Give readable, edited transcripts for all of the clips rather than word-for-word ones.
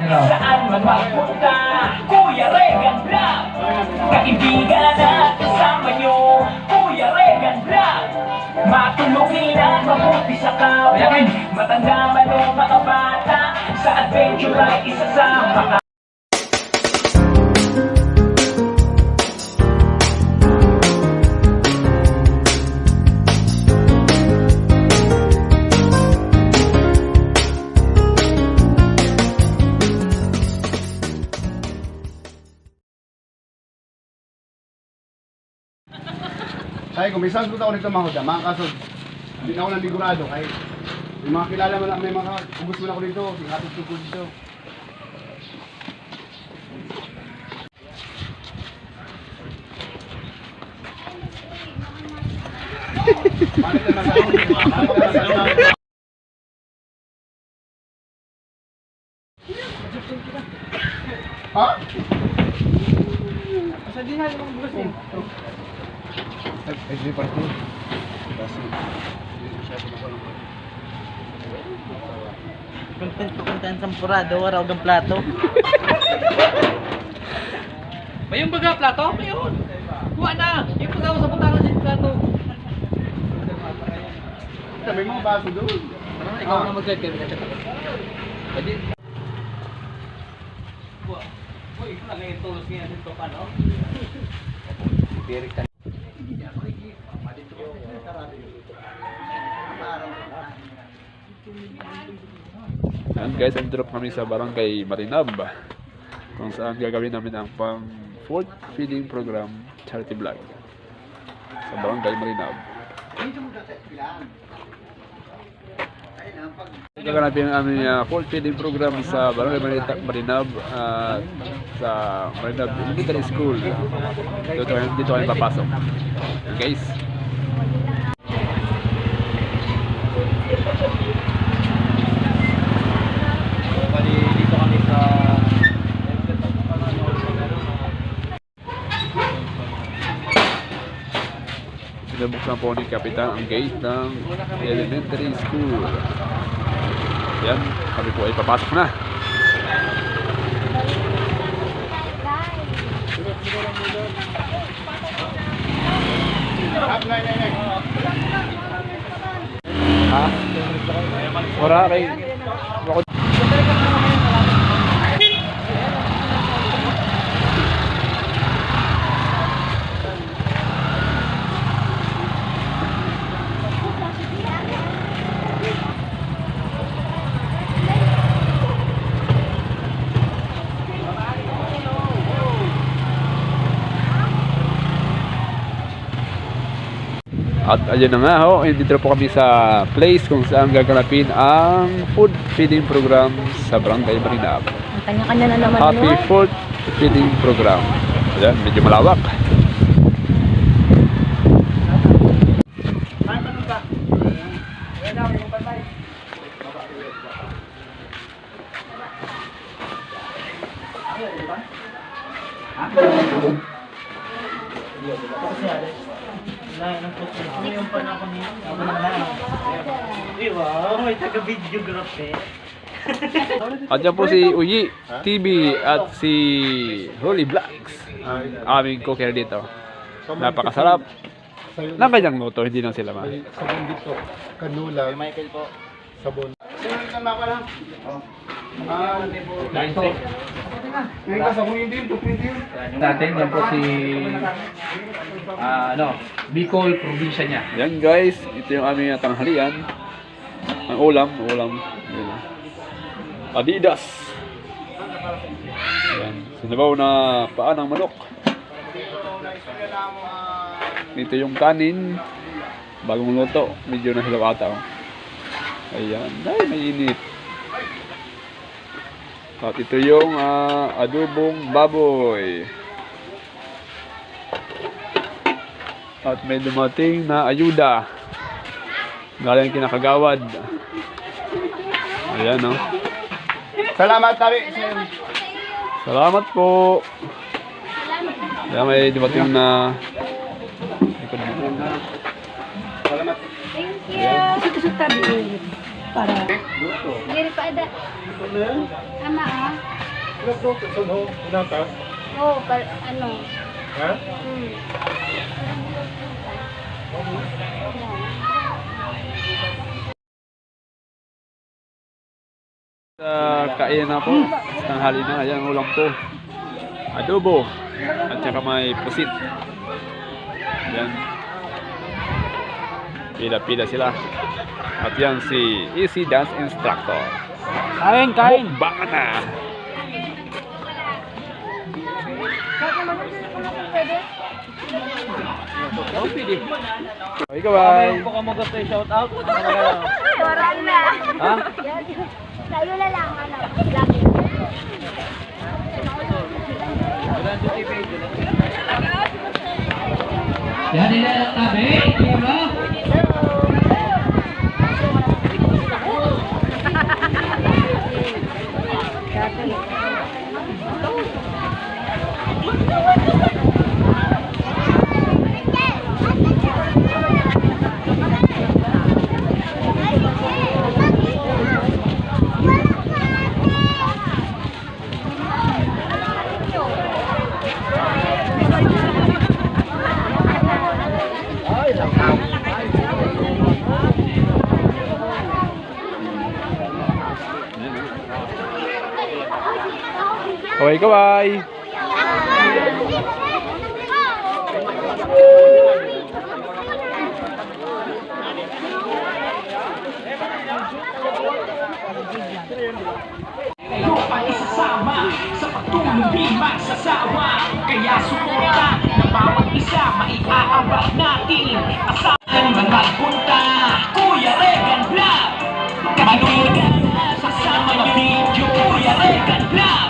Saan man magpunta, Kuya Regan Vlog. Kaibigan at kasama nyo, Kuya Regan Vlog. Matulungin at mabuti sa kawan, matanda man o mga bata, sa adventure ay isasama ka. Sabi ko, may saan ko ako nito mga kaso hindi na ako nabigurado kahit may mga kilala mo na, may mga ubus mo na ako dito, singatod ko dito. Ha? Sabihan mo ang bukas niya. Hindi pa ito. Content sampurado, waraw ng plato. May yung baga plato? May yun. Kuha na. Yung baga sa putaran sa plato. May mga baso doon. Ikaw na mag-guide kayo. Pwede. Uy, ito lang yung tulos ngayon dito pa, no? Birik ka. Yan guys, drop kami sa barangay Marinab kung saan gagawin namin ang pang fourth feeding program charity vlog sa barangay Marinab. Gaganapin ang aming fourth feeding program sa barangay Marinab sa Marinab Elementary School. Dito kami papasok. Yan guys. Binubuksan po ni Kapitan ang gate ng elementary school. Yan, kami po ay papasok na. Ha? Wala kay... At ayun na nga ho, dito po kami sa place kung saan gaganapin ang food feeding program sa Barangay Marinab. Ang kanya-kanya na naman Happy yun. food feeding program. Ayan, medyo malawak. Yung pa na ako niyo. Wow, may taga-videography. At yan po si Uyi TV at si Rolly Vlogs. Aming cooker dito. Napakasarap ng kanyang luto, hindi lang sila ma. Sabon dito, kanula, Michael po. sabon. Sino tama ka lang? Ito. Ngayon ka sabon yung din, tukling din. Natin, yan po si Bicol probinsya niya. Yan guys, ito yung aming tanghalian. Ang ulam. Yan. Adidas. Yan, sinabaw na paa ng manok. Dito yung kanin, bagong luto, medyo nahilaw ata. Ayan, ay may init. At ito yung adobong baboy. At may dumating na ayuda. Galing kinakagawad. Ayan o. Salamat tabi. Salamat po. Ayan, may dumating na Salamat. Thank you. Suto sa tabi. Para. Giri pa ada. Ama ah. Oo, ano. Ha? Kainan na po. Tanghali na. Ayan ang ulam po. Adobo. At saka may pusit. Ayan. Pila-pila sila. At yan si Easy Dance Instructor. Kain, kain! Baka na! Okay, kaway! Kung ka mag-shout shout out, Wala na. Ha? Sa'yo na lang, ano. Lagi. Yan nila ang tabi, di ba? Kaway, kaway! Kayo ang isasama sa pagtulong di magsasawa. Kaya suporta na bawat isa maiaabang natin. Asahan man magpunta, Kuya Regan Vlog. Manood ka na sasama ng video, Kuya Regan Vlog.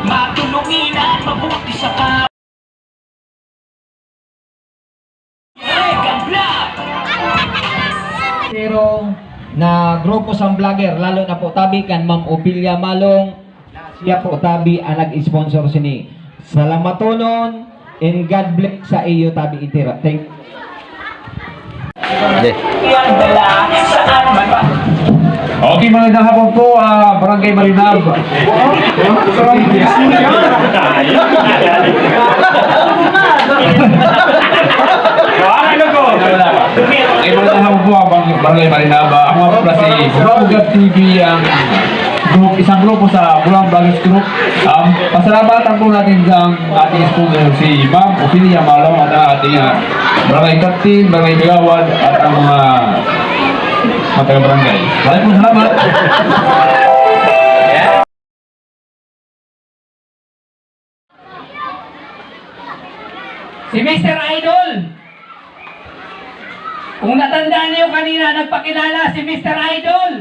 Matulungin at mabuti sa tao. Kuya Regan Vlog. Pero na grupo sa vlogger, lalo na po tabi kan Ma'am Opilia Malong, siya po tabi ang nag-sponsor sini. Salamatonon and God bless sa iyo tabi itira. Thank you. Yan dala saan man ba? Okay, magandang hapon po, Barangay Marinab. Okay, magandang hapon po, Barangay Marinab. Ako nga po pala si Rogat TV, ang isang grupo sa Bulang Vloggers Group. Pasalamatan po natin ang ating sponsor si Ma'am Opilia Malong at ang ating Barangay Captain, Barangay Gawad at ang mga taga-barangay. Maraming po salamat. Si Mr. Idol! Kung natandaan niyo kanina, nagpakilala si Mr. Idol!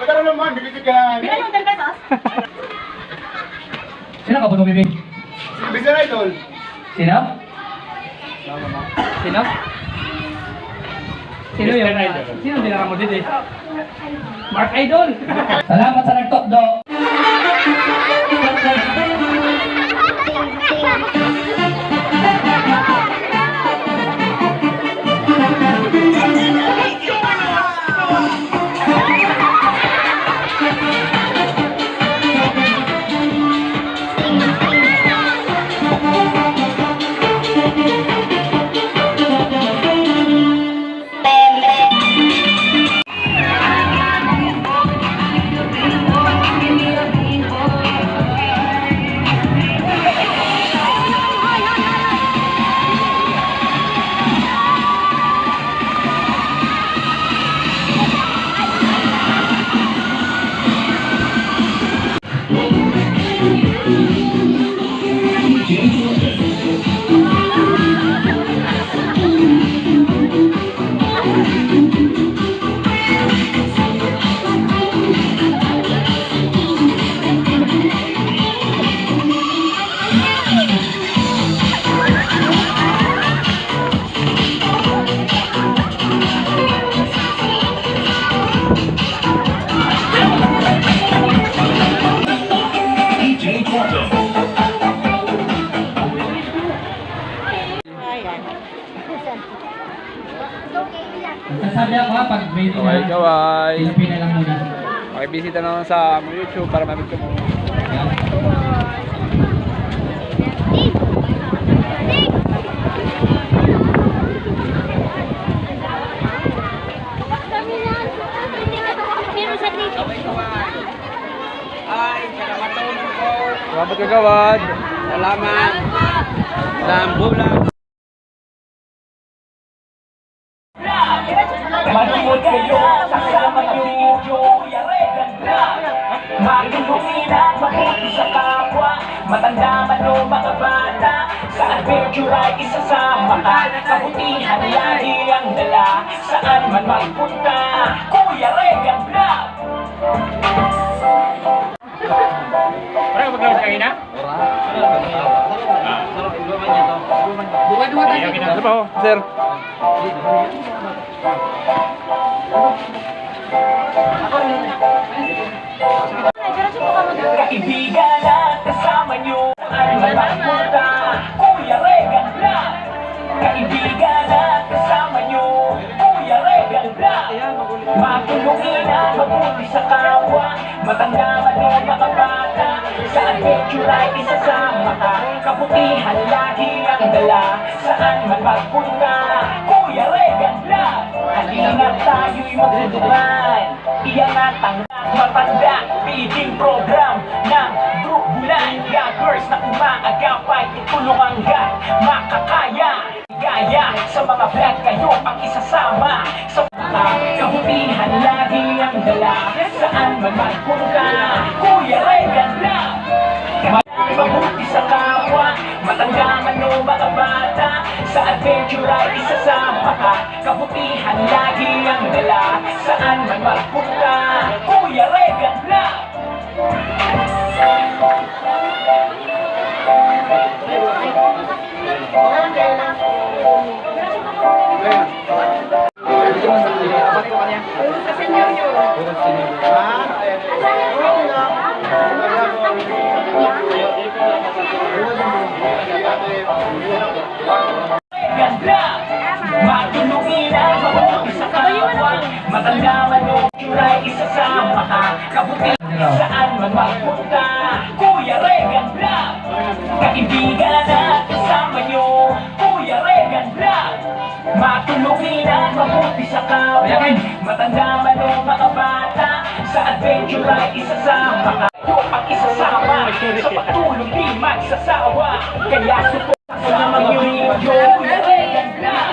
Magkano naman, bibigyan ka na. Sino ka po tumibig? Mr. Idol. Sino? Sino? Sino yung Sino dinara mo dito? Mark Idol! Salamat sa nagtokdo! sabi ako ha, pag ready Okay, na. kaway. Silipin na lang muna. Okay, bisita naman sa aming YouTube para mabigyan mo. Yan. Pero sa dito. Salamat kagawad. Salamat. Lambulang. Manuod kayo, kasama nyo, Kuya Red and Black. Matulungin mabuti sa kapwa, matanda man o mga bata. Sa adventure ay isasama ka, kabutihan lagi ang dala. Saan man magpunta, Kuya Red and Black. Parang mag-load kayo na? Ano pa ho, sir? Kaibigan at kasama nyo, saan man magpunta, Kuya Red and Black. Kaibigan at kasama nyo, Kuya Red and Black. Matulungin mabuti sa kapwa, matanda man o mga bata. Sa adventure ay isasama ka, kabutihan lagi ang dala. Saan man magpunta, Kuya Red and Black. Halina tayo'y magtutulungan, iangat ang matanda. Feeding program ng Group Bulan, Gaggers na umaagapay, tutulong hanggang makakaya. Gaya sa mga vlog kayo ang isasama, sa mga kabutihan lagi ang dala. Saan man magpunta, Kuya Red and Black. Mabuti sa kapwa, matanda man o mga bata. Sa adventure ay isasama ka, kabutihan lagi ang dala. Saan man magpunta, Kuya Red and Black. Ganda! Matulungin mabuti sa kapwa, matanda man o ay isasama ka, kabutihan saan man magpunta, Kuya Red and Black. Kaibigan at kasama nyo, Kuya Red and Black. Matulungin mabuti sa kapwa, matanda man o mga bata. Sa adventure ay isasama ka, ang isasama sa pagtulong di magsasawa. Kaya support sa mga video, Kuya Red and Black.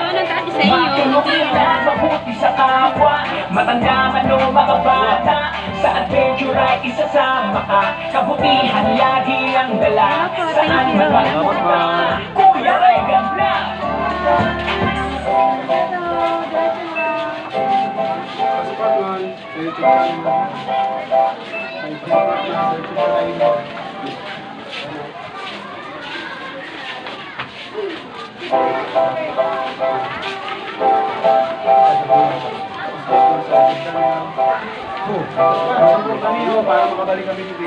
Matulungin mabuti sa kapwa, matanda man o mga bata. Sa adventure ay isasama ka, kabutihan lagi ang dala. Saan man magpunta, Kuya Red and Black. Para makabalik kami dito.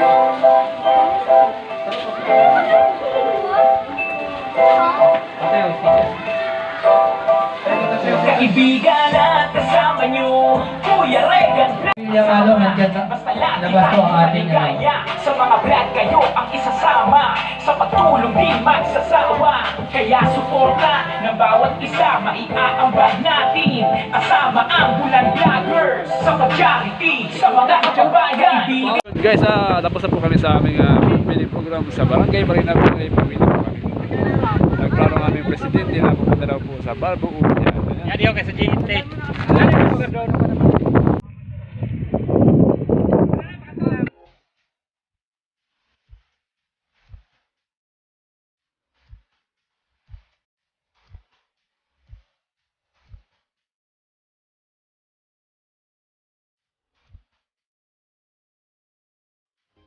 Kaibigan at kasama nyo, Kuya Red and Black. Yung ano, nandiyan na, Basta lagi labas po ang tayong ating maligaya. Sa mga vlog kayo ang isasama, sa pagtulong di magsasawa. Kaya suporta ng bawat isa, maiaambag natin. Kasama ang Bulan Vloggers, sa pag-charity, sa mga kababayan. Guys, tapos na po kami sa aming mini program sa Barangay Marina. Pamili po kami. Nagplano ng aming presidente na pupunta daw po sa Barbo. Yan yung kay sa GNT.